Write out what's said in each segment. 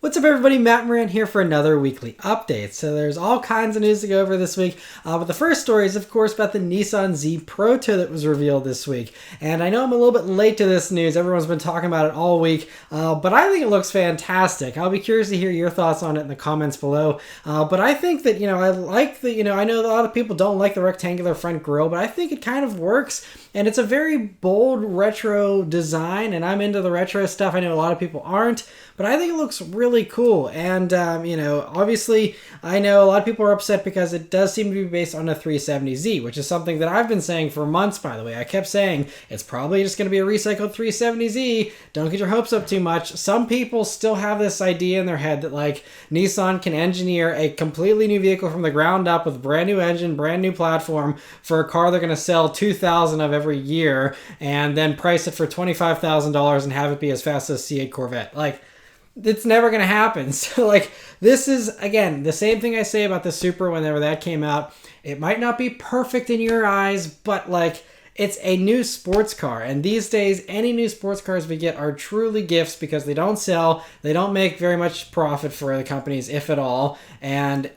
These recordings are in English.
What's up, everybody? Matt Maran here for another weekly update. So there's all kinds of news to go over this week, but the first story is, of course, about the Nissan Z Proto that was revealed this week. And I know I'm a little bit late to this news. Everyone's been talking about it all week, but I think it looks fantastic. I'll be curious to hear your thoughts on it in the comments below. But I think that, I like the, I know a lot of people don't like the rectangular front grille, but I think it kind of works. And it's a very bold retro design, and I'm into the retro stuff. I know a lot of people aren't, but I think it looks really cool. And, obviously, I know a lot of people are upset because it does seem to be based on a 370Z, which is something that I've been saying for months, by the way. I kept saying, it's probably just going to be a recycled 370Z. Don't get your hopes up too much. Some people still have this idea in their head that, Nissan can engineer a completely new vehicle from the ground up with brand new engine, brand new platform for a car they're going to sell 2,000 of every year, and then price it for $25,000 and have it be as fast as a C8 Corvette. It's never going to happen. So, this is, again, the same thing I say about the Supra whenever that came out. It might not be perfect in your eyes, but, it's a new sports car. And these days, any new sports cars we get are truly gifts because they don't sell. They don't make very much profit for the companies, if at all. And,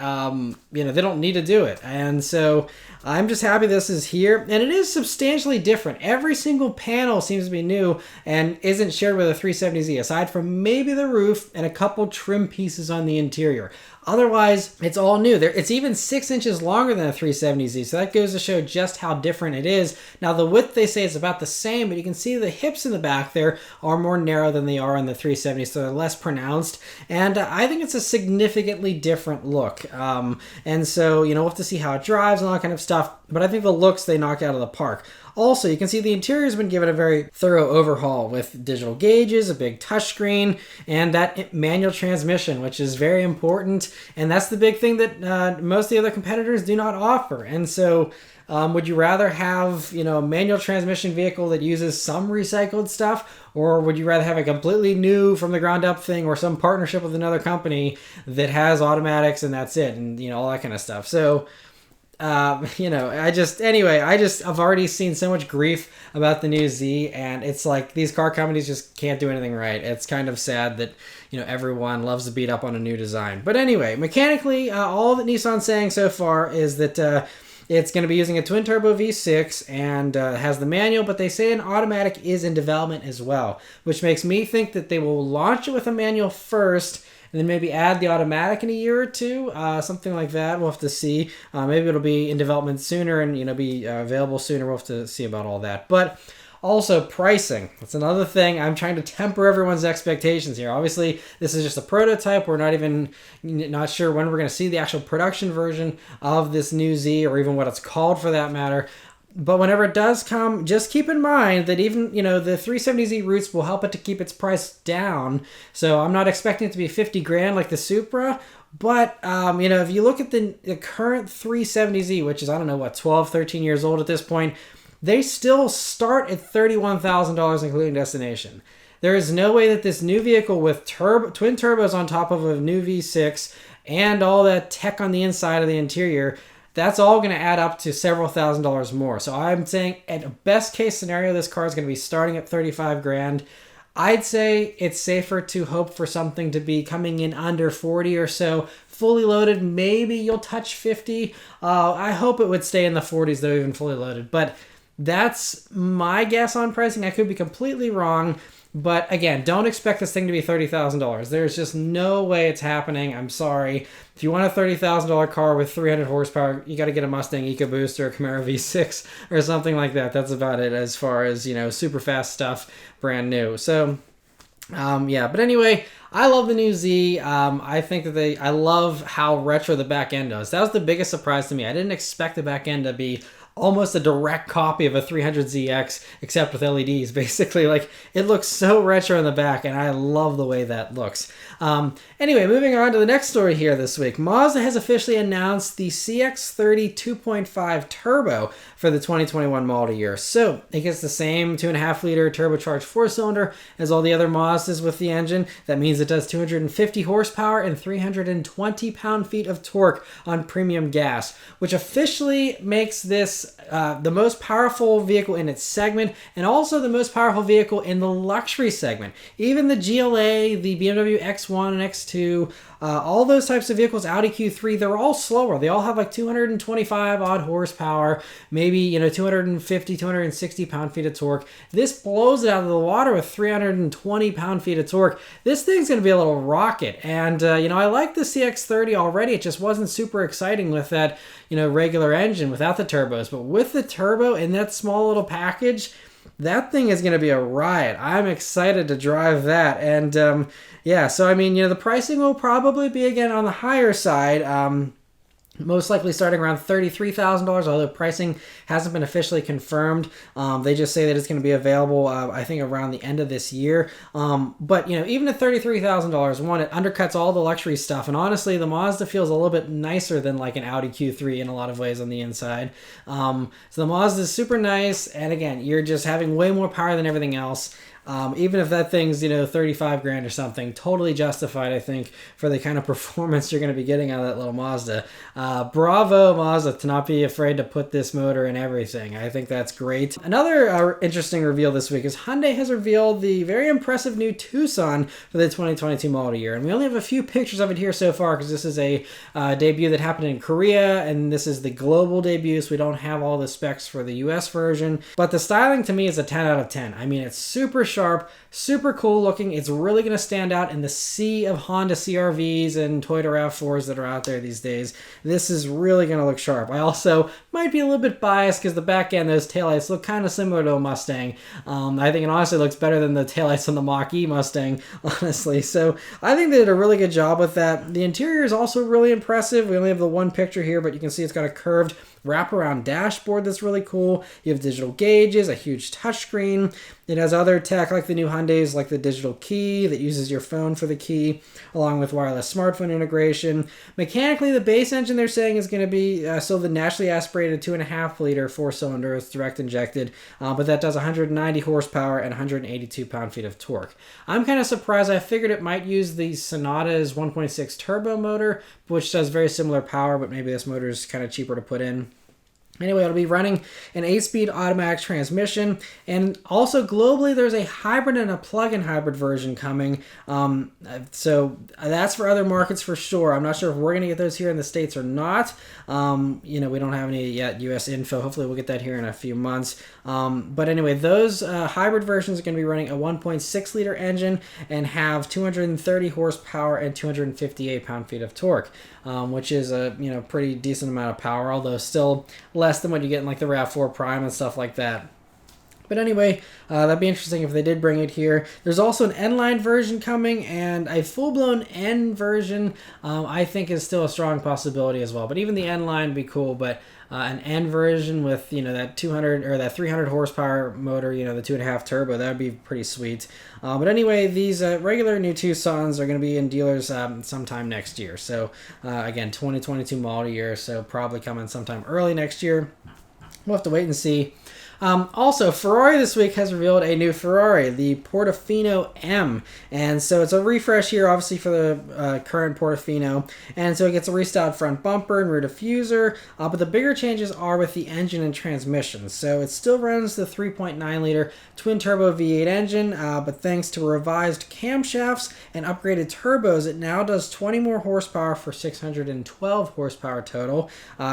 they don't need to do it. And so I'm just happy this is here. And it is substantially different. Every single panel seems to be new and isn't shared with a 370Z, aside from maybe the roof and a couple trim pieces on the interior. Otherwise, it's all new. It's even 6 inches longer than a 370Z, so that goes to show just how different it is. Now, the width, they say, is about the same, but you can see the hips in the back there are more narrow than they are on the 370, so they're less pronounced. And I think it's a significantly different look. And so, we'll have to see how it drives and all that kind of stuff, but I think the looks they knock out of the park. Also, you can see the interior has been given a very thorough overhaul with digital gauges, a big touchscreen, and that manual transmission, which is very important. And that's the big thing that most of the other competitors do not offer. And so would you rather have, a manual transmission vehicle that uses some recycled stuff, or would you rather have a completely new from the ground up thing or some partnership with another company that has automatics and that's it, and, all that kind of stuff. So I've already seen so much grief about the new Z, and it's these car companies just can't do anything right. It's kind of sad that, everyone loves to beat up on a new design. But anyway, mechanically, all that Nissan's saying so far is that it's going to be using a twin-turbo V6 and has the manual, but they say an automatic is in development as well, which makes me think that they will launch it with a manual first and then maybe add the automatic in a year or two, something like that. We'll have to see. Maybe it'll be in development sooner and, be available sooner. We'll have to see about all that. But also pricing. That's another thing. I'm trying to temper everyone's expectations here. Obviously, this is just a prototype. We're not sure when we're going to see the actual production version of this new Z, or even what it's called for that matter. But whenever it does come, just keep in mind that even, the 370Z roots will help it to keep its price down. So I'm not expecting it to be 50 grand like the Supra. But, if you look at the current 370Z, which is, 12, 13 years old at this point, they still start at $31,000, including destination. There is no way that this new vehicle with twin turbos on top of a new V6 and all that tech on the inside of the interior, that's all going to add up to several $1,000s more. So I'm saying at a best case scenario, this car is going to be starting at 35 grand. I'd say it's safer to hope for something to be coming in under 40 or so. Fully loaded, maybe you'll touch 50. I hope it would stay in the 40s though, even fully loaded. But that's my guess on pricing. I could be completely wrong. But again, don't expect this thing to be $30,000. There's just no way it's happening. I'm sorry. If you want a $30,000 car with 300 horsepower, you got to get a Mustang EcoBoost or a Camaro V6 or something like that. That's about it as far as, super fast stuff, brand new. So, but anyway, I love the new Z. I think that I love how retro the back end is. That was the biggest surprise to me. I didn't expect the back end to be almost a direct copy of a 300ZX, except with LEDs, basically. It looks so retro in the back, and I love the way that looks. Anyway, moving on to the next story here this week. Mazda has officially announced the CX-30 2.5 Turbo for the 2021 model year. So, it gets the same 2.5-liter turbocharged 4-cylinder as all the other Mazdas with the engine. That means it does 250 horsepower and 320 pound-feet of torque on premium gas, which officially makes this It's the most powerful vehicle in its segment, and also the most powerful vehicle in the luxury segment. Even the GLA, the BMW X1 and X2, all those types of vehicles, Audi Q3, they're all slower. They all have like 225 odd horsepower, maybe 250, 260 pound-feet of torque. This blows it out of the water with 320 pound-feet of torque. This thing's going to be a little rocket, and I like the CX-30 already. It just wasn't super exciting with that regular engine without the turbos, but with the turbo in that small little package, that thing is going to be a riot. I'm excited to drive that. And so I mean, the pricing will probably be again on the higher side. Most likely starting around $33,000, although pricing hasn't been officially confirmed. They just say that it's going to be available, I think, around the end of this year. But even at $33,000, one, it undercuts all the luxury stuff. And honestly, the Mazda feels a little bit nicer than like an Audi Q3 in a lot of ways on the inside. So the Mazda is super nice. And again, you're just having way more power than everything else. Even if that thing's 35 grand or something, totally justified, I think, for the kind of performance you're going to be getting out of that little Mazda. Bravo Mazda to not be afraid to put this motor in everything. I think that's great. Another interesting reveal this week is Hyundai has revealed the very impressive new Tucson for the 2022 model year, and we only have a few pictures of it here so far because this is a debut that happened in Korea, and this is the global debut, so we don't have all the specs for the US version. But the styling to me is a 10 out of 10. I mean, it's super sharp, super cool looking. It's really going to stand out in the sea of Honda CR-Vs and Toyota RAV4s that are out there these days. This is really going to look sharp. I also might be a little bit biased because the back end, those taillights look kind of similar to a Mustang. I think it honestly looks better than the taillights on the Mach-E Mustang, honestly. So I think they did a really good job with that. The interior is also really impressive. We only have the one picture here, but you can see it's got a curved wraparound dashboard that's really cool. You have digital gauges, a huge touchscreen. It has other tech like the new Hyundais, like the digital key that uses your phone for the key, along with wireless smartphone integration. Mechanically, the base engine they're saying is going to be still the naturally aspirated 2.5-liter 4-cylinder with direct injected, but that does 190 horsepower and 182 pound-feet of torque. I'm kind of surprised. I figured it might use the Sonata's 1.6 turbo motor, which does very similar power, but maybe this motor is kind of cheaper to put in. Anyway, it'll be running an 8-speed automatic transmission, and also globally there's a hybrid and a plug-in hybrid version coming. So that's for other markets for sure. I'm not sure if we're going to get those here in the States or not. We don't have any yet US info. Hopefully we'll get that here in a few months. But anyway, those hybrid versions are going to be running a 1.6-liter engine and have 230 horsepower and 258 pound-feet of torque, which is a pretty decent amount of power, although still less than what you get in like the RAV4 Prime and stuff like that. But anyway, that'd be interesting if they did bring it here. There's also an N-line version coming, and a full-blown N version I think is still a strong possibility as well. But even the N-line would be cool, but an N version with that 200 or that 300 horsepower motor, the 2.5 turbo, that would be pretty sweet. But anyway, these regular new Tucsons are going to be in dealers sometime next year. So again, 2022 model year, so probably coming sometime early next year. We'll have to wait and see. Also, Ferrari this week has revealed a new Ferrari, the Portofino M. And so it's a refresh here, obviously, for the current Portofino. And so it gets a restyled front bumper and rear diffuser. But the bigger changes are with the engine and transmission. So it still runs the 3.9-liter twin-turbo V8 engine, but thanks to revised camshafts and upgraded turbos, it now does 20 more horsepower for 612 horsepower total.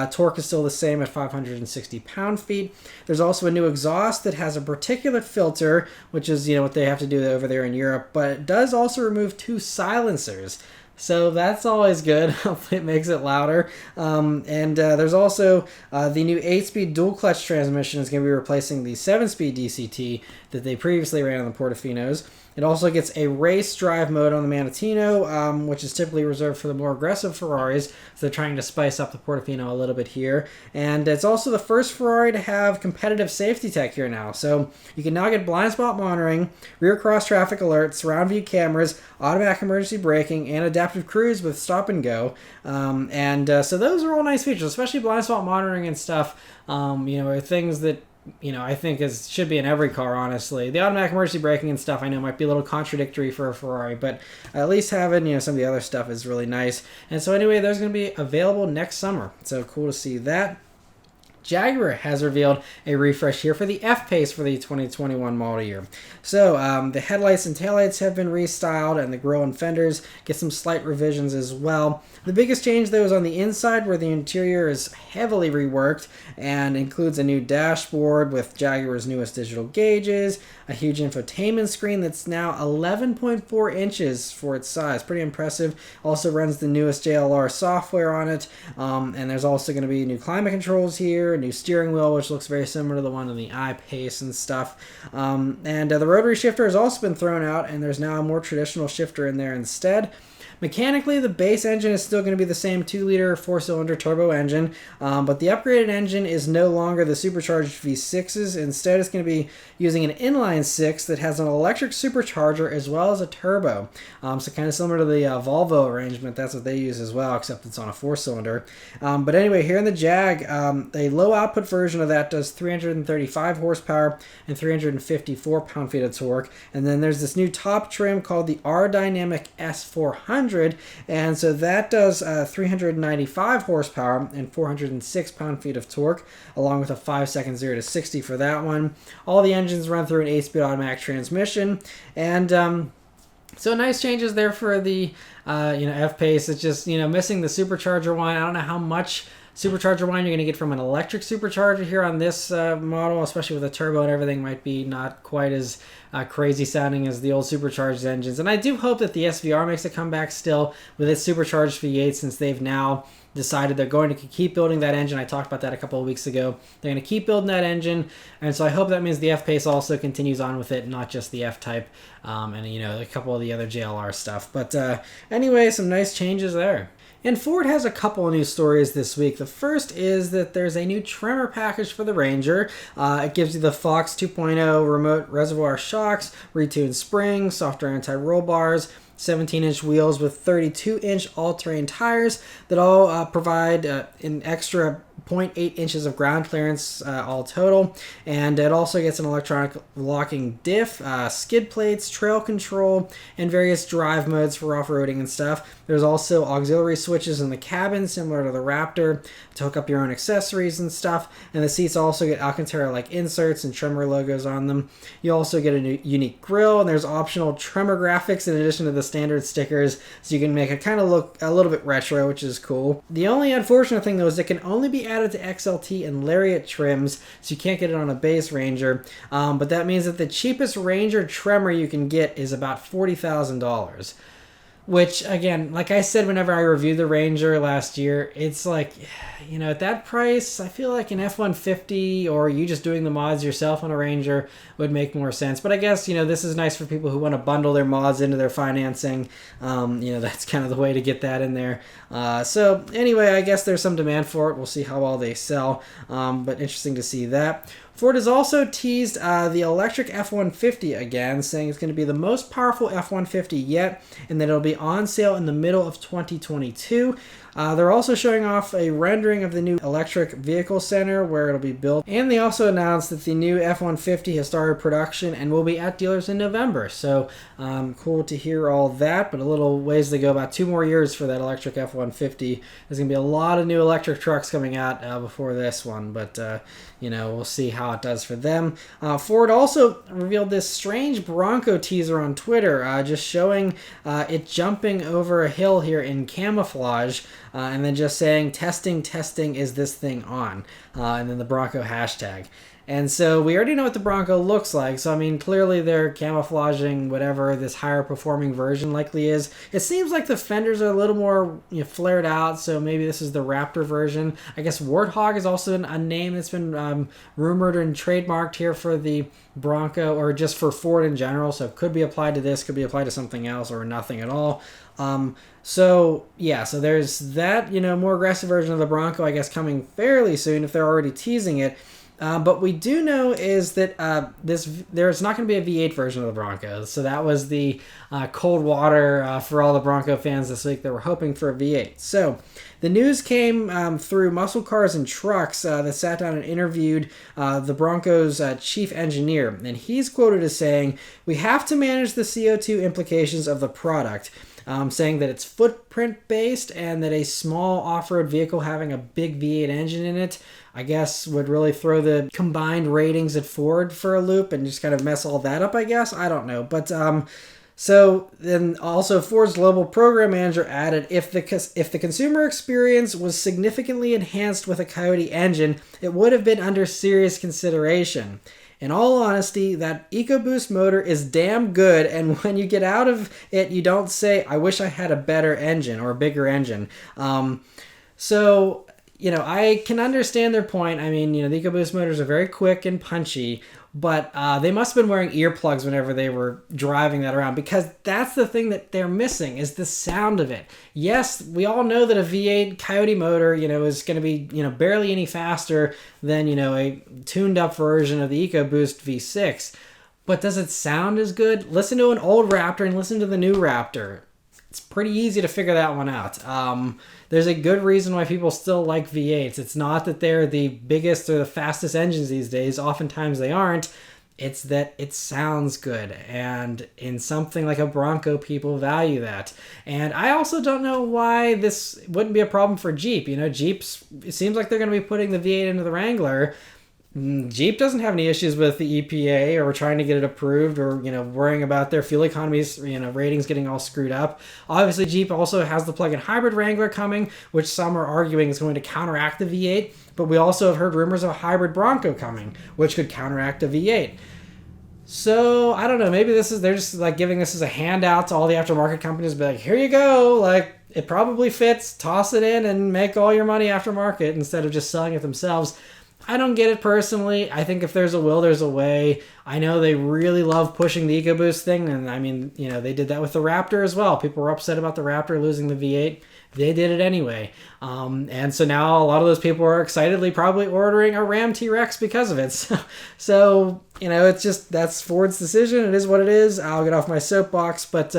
Torque is still the same at 560 pound-feet. There's also a new exhaust that has a particulate filter, which is what they have to do over there in Europe, but it does also remove 2 silencers. So that's always good. Hopefully it makes it louder. There's also the new 8-speed dual-clutch transmission is going to be replacing the 7-speed DCT that they previously ran on the Portofinos. It also gets a race drive mode on the Manettino, which is typically reserved for the more aggressive Ferraris. So they're trying to spice up the Portofino a little bit here. And it's also the first Ferrari to have competitive safety tech here now. So you can now get blind spot monitoring, rear cross traffic alerts, surround view cameras, automatic emergency braking, and adaptive cruise with stop and go. So those are all nice features, especially blind spot monitoring and stuff. Are things that I think should be in every car, honestly. The automatic emergency braking and stuff I know might be a little contradictory for a Ferrari, but at least having some of the other stuff is really nice. And so anyway, those are going to be available next summer. So cool to see that. Jaguar has revealed a refresh here for the F-Pace for the 2021 model year. So the headlights and taillights have been restyled, and the grille and fenders get some slight revisions as well. The biggest change, though, is on the inside, where the interior is heavily reworked and includes a new dashboard with Jaguar's newest digital gauges, a huge infotainment screen that's now 11.4 inches for its size. Pretty impressive. Also runs the newest JLR software on it, and there's also going to be new climate controls here, a new steering wheel, which looks very similar to the one on the I-Pace and stuff. And the rotary shifter has also been thrown out, and there's now a more traditional shifter in there instead. Mechanically, the base engine is still going to be the same 2-liter 4-cylinder turbo engine, but the upgraded engine is no longer the supercharged V6s. Instead, it's going to be using an inline 6 that has an electric supercharger as well as a turbo. So kind of similar to the Volvo arrangement. That's what they use as well, except it's on a 4-cylinder. But anyway, here in the Jag, a low output version of that does 335 horsepower and 354 pound-feet of torque. And then there's this new top trim called the R-Dynamic S400. And so that does 395 horsepower and 406 pound-feet of torque, along with a 5-second 0 to 60 for that one. All the engines run through an 8-speed automatic transmission, and so nice changes there for the F-Pace. It's just missing the supercharger one. I don't know how much supercharger wine you're going to get from an electric supercharger here on this model, especially with a turbo and everything. Might be not quite as crazy sounding as the old supercharged engines. And I do hope that the SVR makes a comeback still with its supercharged V8, since they've now decided they're going to keep building that engine. I talked about that a couple of weeks ago. They're going to keep building that engine, and so I hope that means the F-Pace also continues on with it, not just the F-Type and a couple of the other JLR stuff. But anyway, some nice changes there. And Ford has a couple of news stories this week. The first is that there's a new Tremor package for the Ranger. It gives you the Fox 2.0 remote reservoir shocks, retuned springs, softer anti-roll bars, 17-inch wheels with 32-inch all-terrain tires that all provide an extra 0.8 inches of ground clearance all total. And it also gets an electronic locking diff, skid plates, trail control, and various drive modes for off-roading and stuff. There's also auxiliary switches in the cabin, similar to the Raptor, to hook up your own accessories and stuff. And the seats also get Alcantara-like inserts and Tremor logos on them. You also get a new unique grille, and there's optional Tremor graphics in addition to the standard stickers, so you can make it kind of look a little bit retro, which is cool. The only unfortunate thing, though, is it can only be added to XLT and Lariat trims, so you can't get it on a base Ranger. But that means that the cheapest Ranger Tremor you can get is about $40,000. Which, again, like I said whenever I reviewed the Ranger last year, it's like, at that price, I feel like an F-150 or you just doing the mods yourself on a Ranger would make more sense. But I guess, this is nice for people who want to bundle their mods into their financing. That's kind of the way to get that in there. So anyway, I guess there's some demand for it. We'll see how well they sell. But interesting to see that. Ford has also teased the electric F-150 again, saying it's going to be the most powerful F-150 yet, and that it'll be on sale in the middle of 2022. They're also showing off a rendering of the new electric vehicle center where it'll be built. And they also announced that the new F-150 has started production and will be at dealers in November. So cool to hear all that, but a little ways to go, about 2 more years for that electric F-150. There's going to be a lot of new electric trucks coming out before this one, but we'll see how it does for them. Ford also revealed this strange Bronco teaser on Twitter, just showing it jumping over a hill here in camouflage, and then just saying, testing, is this thing on? And then the Bronco hashtag. And so we already know what the Bronco looks like. So, clearly they're camouflaging whatever this higher performing version likely is. It seems like the fenders are a little more flared out, so maybe this is the Raptor version. I guess Warthog is also a name that's been rumored and trademarked here for the Bronco, or just for Ford in general. So it could be applied to this, could be applied to something else, or nothing at all. So there's that, more aggressive version of the Bronco, I guess, coming fairly soon if they're already teasing it. But we do know is that there's not going to be a V8 version of the Bronco. So that was the cold water for all the Bronco fans this week that were hoping for a V8. So the news came through Muscle Cars and Trucks that sat down and interviewed the Bronco's chief engineer. And he's quoted as saying, "We have to manage the CO2 implications of the product. saying that it's footprint based and that a small off-road vehicle having a big V8 engine in it, I guess, would really throw the combined ratings at Ford for a loop and just kind of mess all that up, I guess. I don't know. But so then also Ford's global program manager added, if the consumer experience was significantly enhanced with a Coyote engine, it would have been under serious consideration. In all honesty, that EcoBoost motor is damn good, and when you get out of it, you don't say, I wish I had a better engine or a bigger engine. So, I can understand their point. I mean, the EcoBoost motors are very quick and punchy, but they must have been wearing earplugs whenever they were driving that around, because that's the thing that they're missing is the sound of it. Yes, we all know that a V8 Coyote motor, is going to be, barely any faster than, a tuned up version of the EcoBoost V6. But does it sound as good? Listen to an old Raptor and listen to the new Raptor. It's pretty easy to figure that one out. There's a good reason why people still like V8s. It's not that they're the biggest or the fastest engines these days. Oftentimes they aren't. It's that it sounds good. And in something like a Bronco, people value that. And I also don't know why this wouldn't be a problem for Jeep. Jeeps, it seems like they're going to be putting the V8 into the Wrangler. Jeep doesn't have any issues with the EPA or trying to get it approved or, worrying about their fuel economies, ratings getting all screwed up. Obviously, Jeep also has the plug-in hybrid Wrangler coming, which some are arguing is going to counteract the V8. But we also have heard rumors of a hybrid Bronco coming, which could counteract a V8. So, I don't know. Maybe they're just like giving this as a handout to all the aftermarket companies. Be like, here you go. Like, it probably fits. Toss it in and make all your money aftermarket instead of just selling it themselves. I don't get it personally. I think if there's a will, there's a way. I know they really love pushing the EcoBoost thing, and I mean, they did that with the Raptor as well. People were upset about the Raptor losing the V8. They did it anyway. And so now a lot of those people are excitedly probably ordering a Ram T-Rex because of it. So it's just, that's Ford's decision. It is what it is. I'll get off my soapbox, but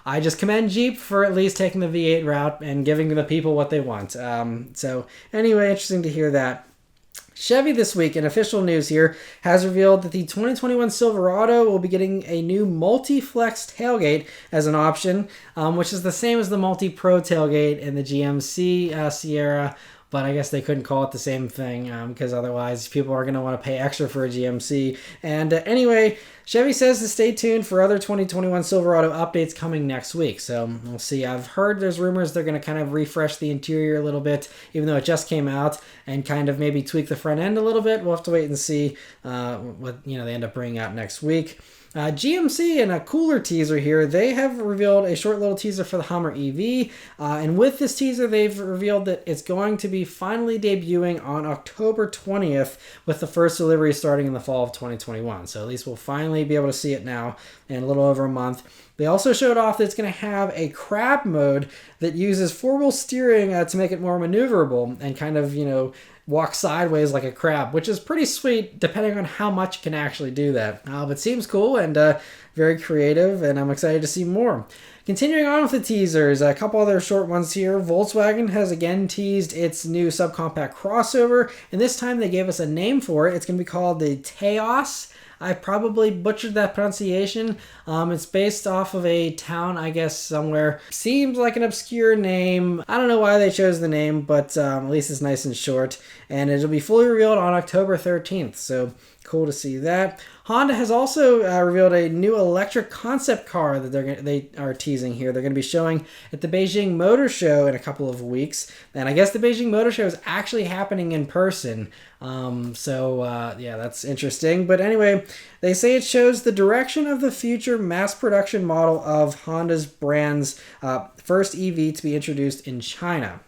I just commend Jeep for at least taking the V8 route and giving the people what they want. So anyway, interesting to hear that. Chevy this week, in official news here, has revealed that the 2021 Silverado will be getting a new multi-flex tailgate as an option, which is the same as the multi-pro tailgate in the GMC Sierra, but I guess they couldn't call it the same thing because otherwise people are going to want to pay extra for a GMC. And anyway, Chevy says to stay tuned for other 2021 Silverado updates coming next week. So we'll see. I've heard there's rumors they're going to kind of refresh the interior a little bit, even though it just came out, and kind of maybe tweak the front end a little bit. We'll have to wait and see what they end up bringing out next week. GMC, in a cooler teaser here, they have revealed a short little teaser for the Hummer EV. And with this teaser, they've revealed that it's going to be finally debuting on October 20th, with the first delivery starting in the fall of 2021. So at least we'll finally be able to see it now in a little over a month. They also showed off that it's going to have a crab mode that uses four-wheel steering to make it more maneuverable and kind of, walk sideways like a crab, which is pretty sweet depending on how much it can actually do that. But seems cool and very creative, and I'm excited to see more. Continuing on with the teasers, a couple other short ones here. Volkswagen has again teased its new subcompact crossover, and this time they gave us a name for it. It's going to be called the Taos. I probably butchered that pronunciation. It's based off of a town, I guess, somewhere. Seems like an obscure name. I don't know why they chose the name, but at least it's nice and short. And it'll be fully revealed on October 13th, so cool to see that. Honda has also revealed a new electric concept car that they are teasing here. They're going to be showing at the Beijing Motor Show in a couple of weeks. And I guess the Beijing Motor Show is actually happening in person. Yeah, that's interesting. But anyway, they say it shows the direction of the future mass production model of Honda's brand's first EV to be introduced in China.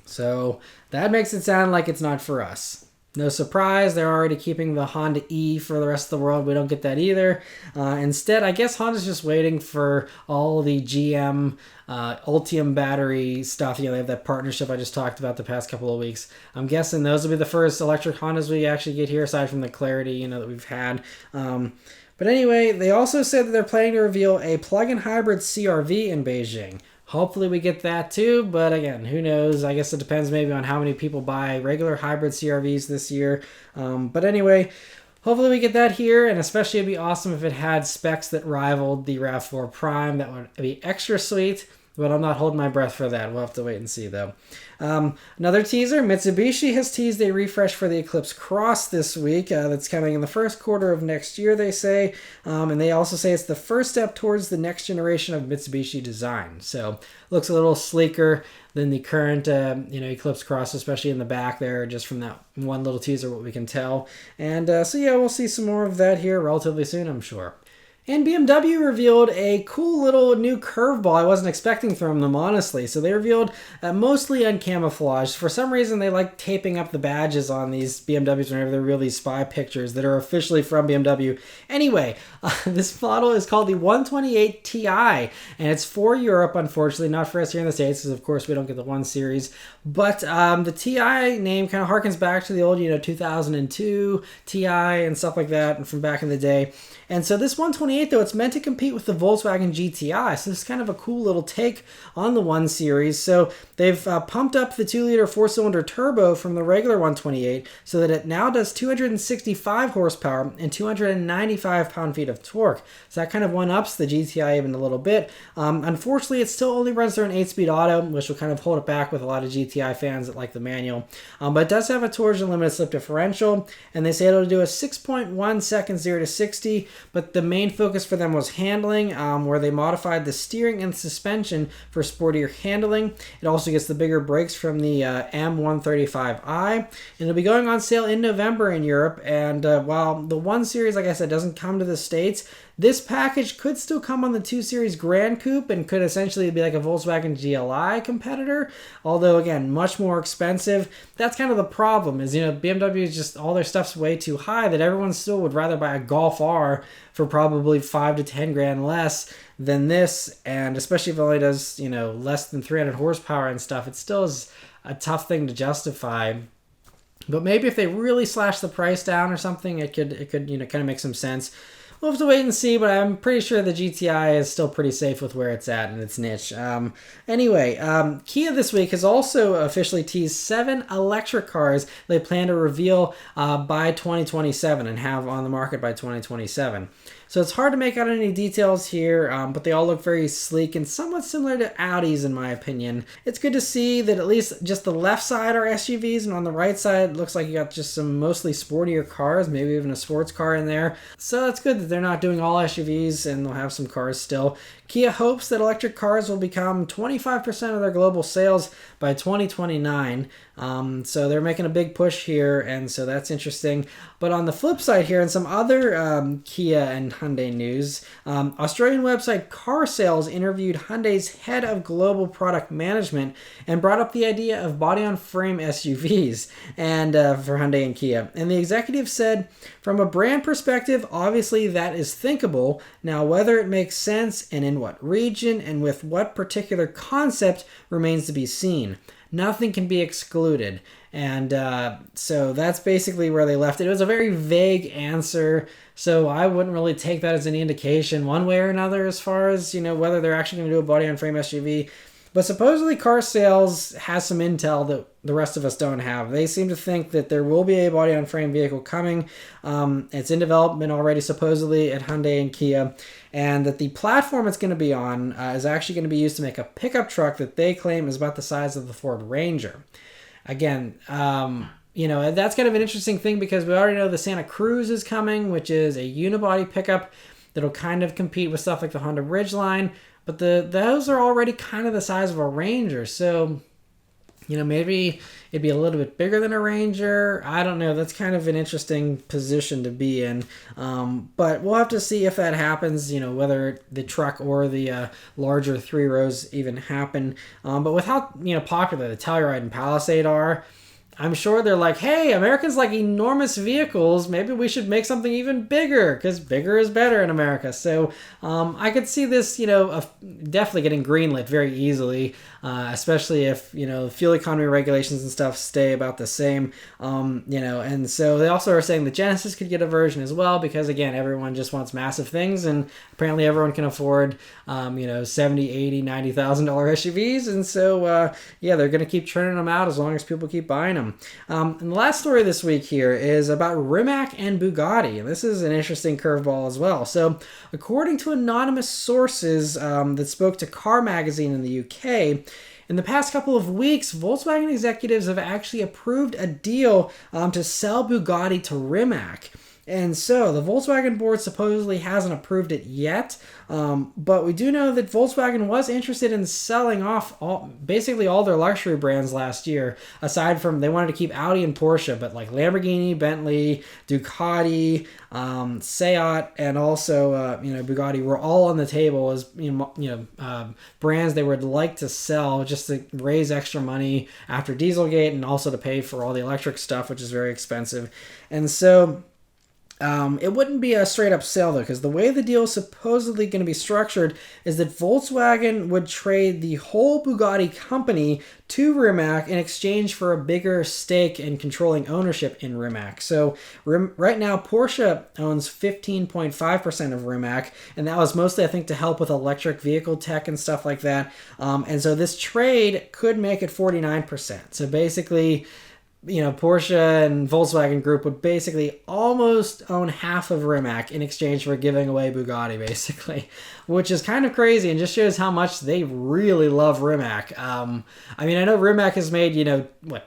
So that makes it sound like it's not for us. No surprise, they're already keeping the Honda E for the rest of the world. We don't get that either. Instead, I guess Honda's just waiting for all the GM Ultium battery stuff. They have that partnership I just talked about the past couple of weeks. I'm guessing those will be the first electric Hondas we actually get here, aside from the Clarity, that we've had. But anyway, they also said that they're planning to reveal a plug-in hybrid CR-V in Beijing. Hopefully we get that too, but again, who knows? I guess it depends maybe on how many people buy regular hybrid CR-Vs this year. But anyway, hopefully we get that here, and especially it'd be awesome if it had specs that rivaled the RAV4 Prime. That would be extra sweet. But I'm not holding my breath for that. We'll have to wait and see, though. Another teaser, Mitsubishi has teased a refresh for the Eclipse Cross this week. That's coming in the first quarter of next year, they say. And they also say it's the first step towards the next generation of Mitsubishi design. So looks a little sleeker than the current Eclipse Cross, especially in the back there, just from that one little teaser, what we can tell. And so yeah, we'll see some more of that here relatively soon, I'm sure. And BMW revealed a cool little new curveball I wasn't expecting from them, honestly. So they revealed mostly uncamouflaged. For some reason, they like taping up the badges on these BMWs whenever they reveal these spy pictures that are officially from BMW. Anyway, this model is called the 128 Ti, and it's for Europe, unfortunately, not for us here in the States, because of course we don't get the 1 Series. But the Ti name kind of harkens back to the old, 2002 Ti and stuff like that, and from back in the day. And so this 128, though, it's meant to compete with the Volkswagen GTI. So this is kind of a cool little take on the 1 Series. So they've pumped up the 2-liter 4-cylinder turbo from the regular 128 so that it now does 265 horsepower and 295 pound-feet of torque. So that kind of one-ups the GTI even a little bit. Unfortunately, it still only runs through an 8-speed auto, which will kind of hold it back with a lot of GTI fans that like the manual. But it does have a torsion limited slip differential, and they say it'll do a 6.1 seconds 0 to 60. But the main focus for them was handling, where they modified the steering and suspension for sportier handling. It also gets the bigger brakes from the M135i, and it'll be going on sale in November in Europe. And while the 1 Series, like I said, doesn't come to the States, this package could still come on the 2 Series Grand Coupe and could essentially be like a Volkswagen GLI competitor, although again, much more expensive. That's kind of the problem is, BMW is just, all their stuff's way too high that everyone still would rather buy a Golf R for probably 5 to 10 grand less than this, and especially if it only does, less than 300 horsepower and stuff, it still is a tough thing to justify. But maybe if they really slash the price down or something, it could kind of make some sense. We'll have to wait and see, but I'm pretty sure the GTI is still pretty safe with where it's at in its niche. Anyway, Kia this week has also officially teased 7 electric cars they plan to reveal by 2027 and have on the market by 2027. So it's hard to make out any details here, but they all look very sleek and somewhat similar to Audis in my opinion. It's good to see that at least just the left side are SUVs, and on the right side it looks like you got just some mostly sportier cars, maybe even a sports car in there. So that's good that they're not doing all SUVs and they'll have some cars still. Kia hopes that electric cars will become 25% of their global sales by 2029. So they're making a big push here, and so that's interesting. But on the flip side here, and some other Kia and Hyundai news, Australian website Car Sales interviewed Hyundai's head of global product management and brought up the idea of body-on-frame SUVs and for Hyundai and Kia. And the executive said, from a brand perspective, obviously that is thinkable. Now, whether it makes sense and in what region and with what particular concept remains to be seen. Nothing can be excluded. And so that's basically where they left it. It was a very vague answer, so I wouldn't really take that as any indication one way or another as far as, whether they're actually going to do a body-on-frame SUV. But supposedly Car Sales has some intel that the rest of us don't have. They seem to think that there will be a body-on-frame vehicle coming. It's in development already, supposedly, at Hyundai and Kia. And that the platform it's going to be on is actually going to be used to make a pickup truck that they claim is about the size of the Ford Ranger. Again, that's kind of an interesting thing because we already know the Santa Cruz is coming, which is a unibody pickup that'll kind of compete with stuff like the Honda Ridgeline. But those are already kind of the size of a Ranger. So, maybe it'd be a little bit bigger than a Ranger. I don't know. That's kind of an interesting position to be in. But we'll have to see if that happens, whether the truck or the larger 3 rows even happen. But with how, popular the Telluride and Palisade are, I'm sure they're like, hey, Americans like enormous vehicles. Maybe we should make something even bigger because bigger is better in America. So I could see this, definitely getting greenlit very easily. especially if, fuel economy regulations and stuff stay about the same, and so they also are saying the Genesis could get a version as well, because again, everyone just wants massive things, and apparently everyone can afford, $70,000, $80,000, $90,000 SUVs, and so, they're going to keep churning them out as long as people keep buying them. And the last story this week here is about Rimac and Bugatti, and this is an interesting curveball as well. So, according to anonymous sources that spoke to Car Magazine in the UK, in the past couple of weeks, Volkswagen executives have actually approved a deal to sell Bugatti to Rimac. And so the Volkswagen board supposedly hasn't approved it yet, but we do know that Volkswagen was interested in selling off basically all their luxury brands last year, aside from they wanted to keep Audi and Porsche, but like Lamborghini, Bentley, Ducati, Seat, and also Bugatti were all on the table as brands they would like to sell just to raise extra money after Dieselgate, and also to pay for all the electric stuff, which is very expensive. And so it wouldn't be a straight up sale though, because the way the deal is supposedly going to be structured is that Volkswagen would trade the whole Bugatti company to Rimac in exchange for a bigger stake in controlling ownership in Rimac. So right now Porsche owns 15.5% of Rimac, and that was mostly, I think, to help with electric vehicle tech and stuff like that. And so this trade could make it 49%. So basically, Porsche and Volkswagen Group would basically almost own half of Rimac in exchange for giving away Bugatti, basically, which is kind of crazy and just shows how much they really love Rimac. I know Rimac has made,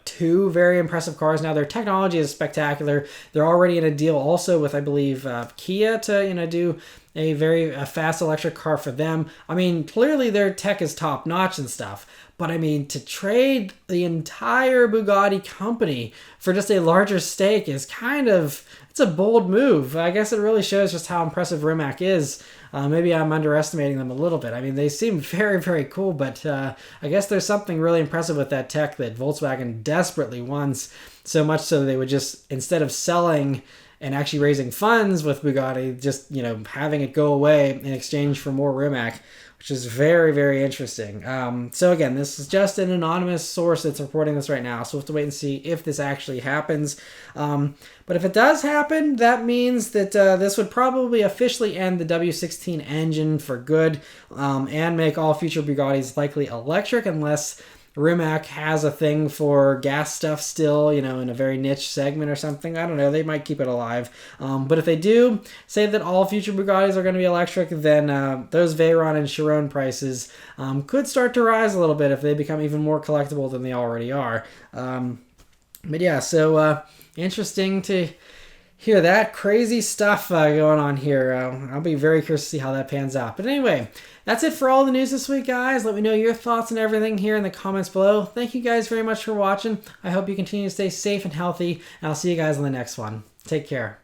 2 very impressive cars now. Their technology is spectacular. They're already in a deal also with, I believe, Kia to, do a very fast electric car for them. Clearly their tech is top notch and stuff. But to trade the entire Bugatti company for just a larger stake is it's a bold move. I guess it really shows just how impressive Rimac is. Maybe I'm underestimating them a little bit. They seem very, very cool, but I guess there's something really impressive with that tech that Volkswagen desperately wants, so much so they would just, instead of selling and actually raising funds with Bugatti, just, having it go away in exchange for more Rimac, which is very, very interesting. So again, this is just an anonymous source that's reporting this right now, so we'll have to wait and see if this actually happens. But if it does happen, that means that this would probably officially end the W16 engine for good, and make all future Bugattis likely electric, unless Rimac has a thing for gas stuff still, in a very niche segment or something. I don't know. They might keep it alive. But if they do say that all future Bugattis are going to be electric, then those Veyron and Chiron prices could start to rise a little bit if they become even more collectible than they already are. So interesting to hear that crazy stuff going on here. I'll be very curious to see how that pans out. But anyway, that's it for all the news this week, guys. Let me know your thoughts and everything here in the comments below. Thank you guys very much for watching. I hope you continue to stay safe and healthy, and I'll see you guys on the next one. Take care.